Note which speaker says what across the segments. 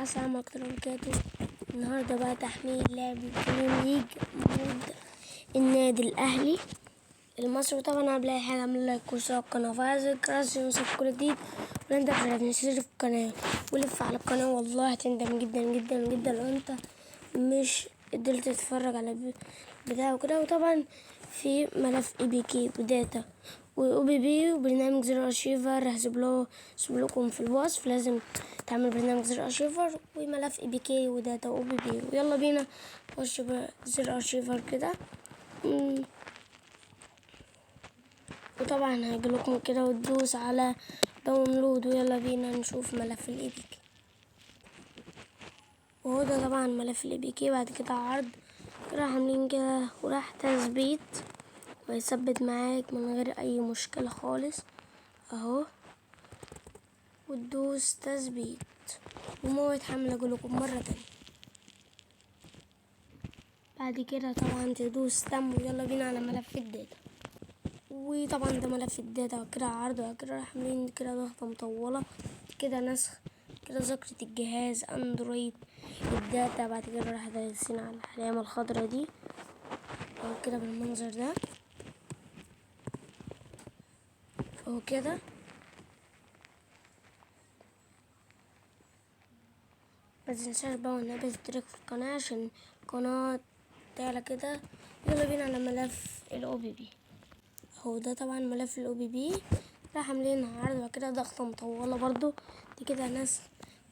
Speaker 1: السلام عليكم ورحمة الله وبركاته. النهاردة بقى تحميل لعبة بريمير ليج مود النادي الأهلي المصري. وطبعا قبل أي حاجة اعمل لايك واشتراك القناة وفعل الجرس يوصلك كل جديد، ولا انت مش في القناة ولف على القناة. والله هتندم جدا جدا جدا لو انت مش قدرت تتفرج على بتاع وكده. وطبعا في ملف اي بي كي وداتا واو بي بي وبرنامج زر ارشيفر هسيب لكم في الوصف. لازم تعمل برنامج زر ارشيفر وملف اي بي كي وداتا واو بي بي. ويلا بينا نخش بزر ارشيفر كده. وطبعا هيجيلكم كده وتدوس على داونلود. ويلا بينا نشوف ملف الاي بي كي. وهو ده طبعا ملف الاي بي كي. بعد كده عرض راح عاملين كده وراح تثبيت ويثبت معاك من غير اي مشكلة خالص اهو. وتدوس تثبيت وهو يتحمل اجيلكم مرة تانية. بعد كده طبعا تدوس تم. ويلا بينا على ملف الداتا. وطبعا ده ملف الداتا كده عرض وكده راح عاملين كده ضغطة مطولة كده نسخ كده ذاكرة الجهاز اندرويد الداتا. بعد كده راح دايسين على العلامة الخضرا دي اهو كده بالمنظر ده اهو كده. متنساش بقى والنبي تشترك في القناة عشان القناة تعلى كده. يلا بينا على ملف الاو بي بي اهو. ده طبعا ملف الاو بي بي راح عاملين عرض وكده ضغطة مطولة برضو دي كده ناس.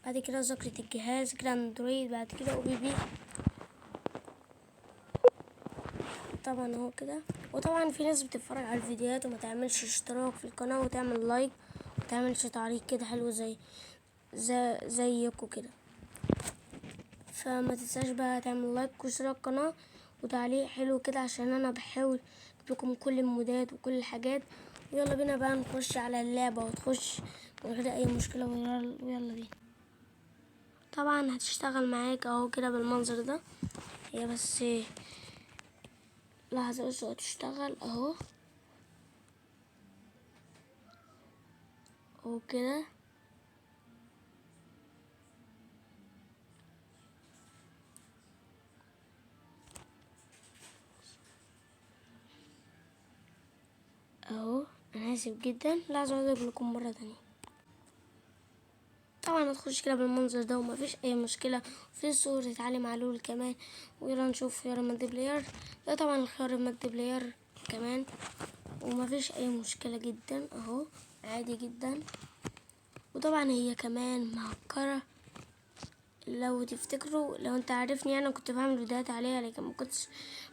Speaker 1: بعد كده ذاكرة الجهاز كده اندرويد. بعد كده او بي بي طبعا اهو كده. وطبعا في ناس بتتفرج على الفيديوهات وما تعملش اشتراك في القناة وتعمل لايك وتعملش تعليق كده حلو زيكوا كده. فما تنساش بقى تعمل لايك واشتراك القناة وتعليق حلو كده عشان انا بحاول اجيب لكم كل المودات وكل الحاجات. ويلا بينا بقى نخش على اللعبة وتخش من غير اي مشكلة. ويلا بينا. طبعا هتشتغل معاك اهو كده بالمنظر ده. هي بس لحظة بس هتشتغل اهو اهو كده اهو. انا اسف جدا لازم اجيب لكم مرة تانية. طبعا هتخش كده بالمنظر ده ومفيش اي مشكلة. في صورة علي معلول كمان. ويلا نشوف خيار المالتي بلاير. ده طبعا الخيار المالتي بلاير كمان ومفيش اي مشكلة جدا اهو عادي جدا. وطبعا هي كمان مهكرة لو تفتكروا. لو انت عارفني انا كنت بعمل فيديوهات عليها لكن ما كنتش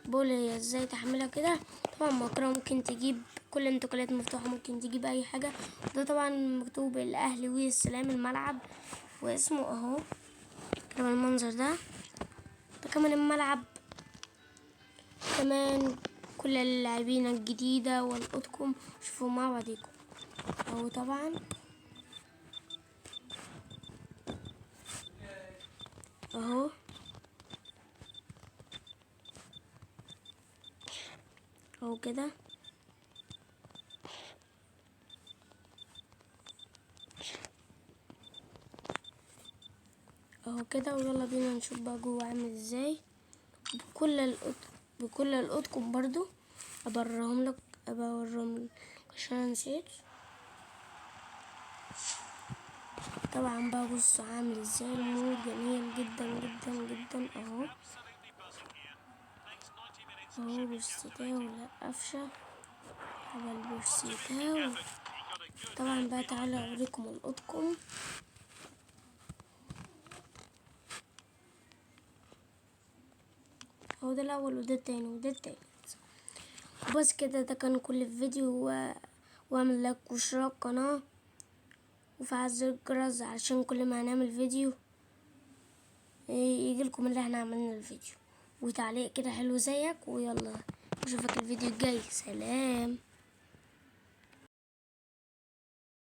Speaker 1: بقول هي ازاي تحملها كده. طبعا مهكرة ممكن تجيب كل الانتقالات مفتوحة، ممكن تجيب اي حاجة. ده طبعا مكتوب الاهلي والسلام الملعب واسمه اهو كده بالمنظر ده. ده كمان الملعب كمان كل اللاعبين الجديدة والقطكم شوفوا مع بعضكم اهو. طبعا اهو اهو كده اهو كده. ويلا بينا نشوف بقى جوه عامل ازاي بكل القطكم برضو. ابوريهم لك عشان أنا نسيت. طبعا بقى بص عامل ازاي المود جميل جدا جدا جدا اهو اهو. بورسيتاو ولا قفشة على البورسيتاو. طبعا بقى تعالى اوريكم القطكم اهو. ده الاول وده التاني وده التالت. وبس كده ده كان كل الفيديو. واعمل لايك واشتراك قناة وفعل زر الجرس عشان كل ما هنعمل فيديو يجيلكم اللي احنا عملنا الفيديو وتعليق كده حلو زيك. ويلا اشوفك الفيديو الجاي. سلام.